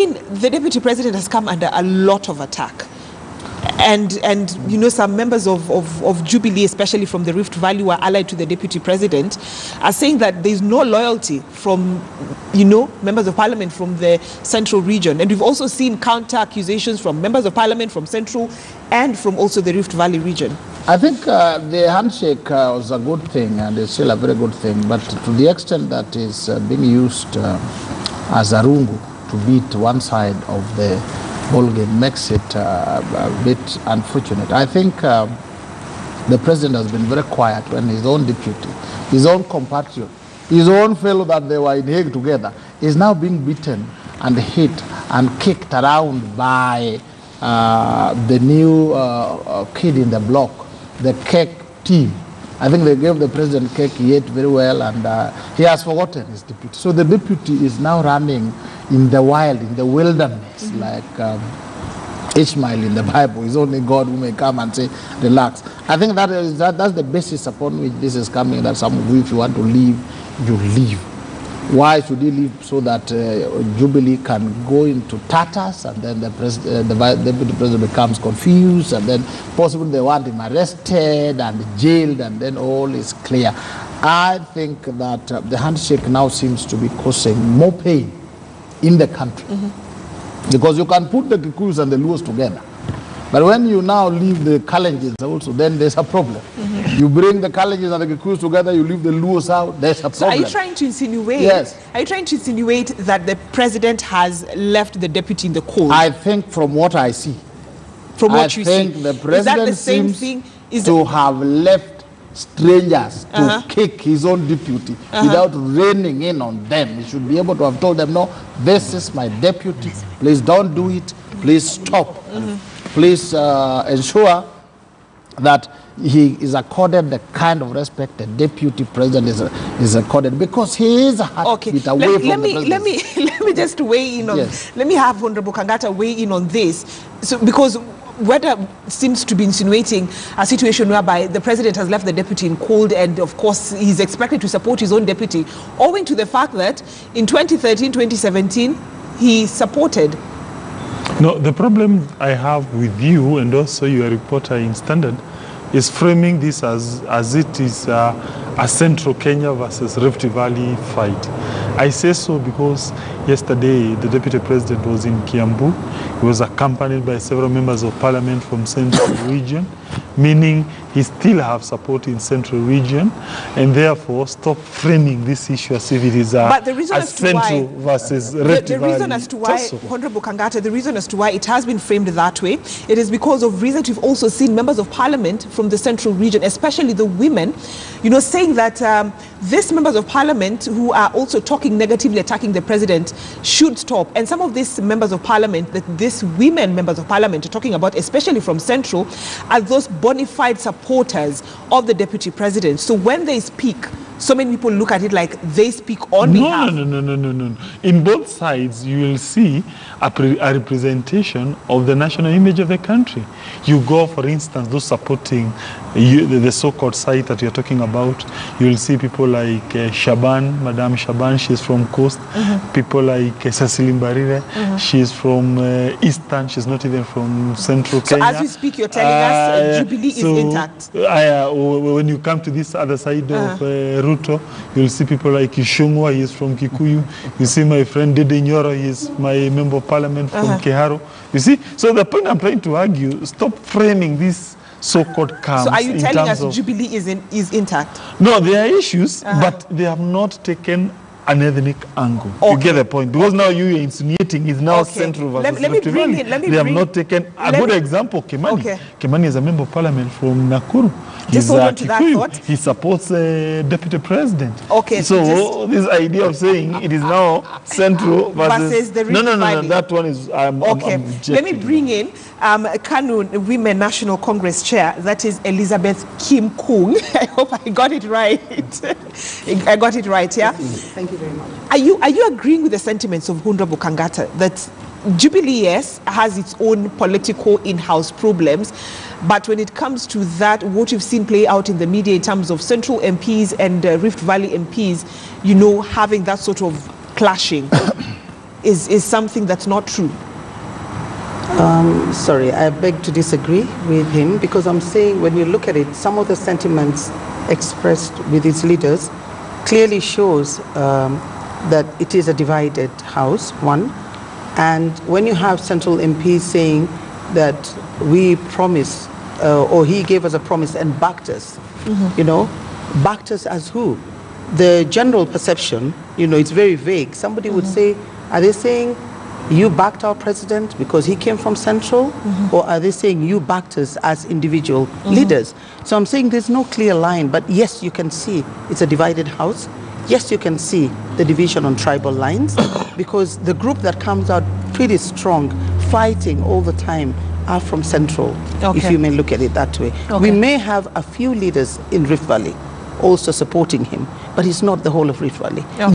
mean, the deputy president has come under a lot of attack. And you know, some members of Jubilee, especially from the Rift Valley, who are allied to the deputy president, are saying that there's no loyalty from, you know, members of parliament from the central region. And we've also seen counter accusations from members of parliament from central and from also the Rift Valley region. I think the handshake was a good thing, and it's still a very good thing, but to the extent that is being used as a rungu to beat one side of the ballgame makes it a bit unfortunate. I think the president has been very quiet when his own deputy, his own compatriot, his own fellow that they were in Hague together, is now being beaten and hit and kicked around by the new kid in the block, the cake team. I think they gave the president cake, he ate very well, and he has forgotten his deputy. So the deputy is now running in the wild, in the wilderness, like Ishmael in the Bible. It's only God who may come and say, relax. I think that's the basis upon which this is coming, that some of you, if you want to leave, you leave. Why should he leave? So that Jubilee can go into tatters, and then the deputy president becomes confused, and then possibly they want him arrested and jailed, and then all is clear. I think that the handshake now seems to be causing more pain in the country. Because you can put the Kikuyus and the Luos together. But when you now leave the Kalenjins also, then there's a problem. You bring the Kalenjins and the Kikuyus together, you leave the Luos out, there's a problem. So are you trying to insinuate? Yes. Are you trying to insinuate that the president has left the deputy in the cold? I think from what I see. From what you see. I think the president seems to have left strangers to kick his own deputy without reining in on them. He should be able to have told them, no, this is my deputy. Please don't do it. Please stop. Please ensure that he is accorded the kind of respect the deputy president is accorded, because he is a heartbeat away from the presidency. Let me just weigh in on. Yes. Let me have Honorable Kangata weigh in on this. So because Whether seems to be insinuating a situation whereby the president has left the deputy in cold, and of course he's expected to support his own deputy, owing to the fact that in 2013, 2017, he supported. No, the problem I have with you and also your reporter in Standard is framing this as it is a Central Kenya versus Rift Valley fight. I say so because yesterday the deputy president was in Kiambu. He was accompanied by several members of parliament from Central region, meaning he still have support in Central region, and therefore stop framing this issue as if it is a Central versus Rift Valley. The reason as to why, Honorable Kangata, the reason as to why it has been framed that way, it is because of reasons we've also seen members of parliament from the Central region, especially the women, you know, saying that these members of parliament who are also talking negatively, attacking the president, should stop. And some of these members of parliament, that these women members of parliament are talking about, especially from Central, are those bona fide supporters of the deputy president. So when they speak, so many people look at it like they speak on behalf. No. In both sides, you will see a representation of the national image of the country. You go, for instance, those supporting the so-called side that you're talking about, you will see people like Shaban, Madame Shaban, she's from Coast. People like Cecily Mbarire, she's from Eastern, she's not even from Central Kenya. So as we speak, you're telling us Jubilee is intact. When you come to this other side of Ruto, you'll see people like Ishungwa, he is from Kikuyu. You see my friend Dede Nyoro, he is my member of parliament from Keharo. You see? So the point I'm trying to argue, stop framing this so-called camps. So are you telling us Jubilee is intact? No, there are issues, but they have not taken an ethnic angle. You get the point? Because now you are insinuating is now Central versus Rift Valley. They have not taken a good example. Kimani. Kimani is a member of parliament from Nakuru. Just hold on to that thought. He supports deputy president. Okay. So this idea of saying it is now Central versus the Rift Valley. No, that one is okay. Let me bring in Kanu Women National Congress Chair, that is Elizabeth Kim Kung. I hope I got it right. I got it right, yeah? Thank you very much. Are you agreeing with the sentiments of Honorable Kangata that Jubilee, yes, has its own political in-house problems, but when it comes to that, what you've seen play out in the media in terms of Central MPs and Rift Valley MPs, you know, having that sort of clashing, is something that's not true? Sorry, I beg to disagree with him, because I'm saying when you look at it, some of the sentiments expressed with its leaders clearly shows that it is a divided house, one. And when you have central MPs saying that we promised, or he gave us a promise and backed us, you know, backed us as who? The general perception, you know, it's very vague. Somebody would say, are they saying you backed our president because he came from Central? Or are they saying you backed us as individual leaders? So I'm saying there's no clear line, but yes, you can see it's a divided house. Yes, you can see the division on tribal lines, because the group that comes out pretty strong, fighting all the time, are from Central, if you may look at it that way. We may have a few leaders in Rift Valley also supporting him, but it's not the whole of Rift Valley.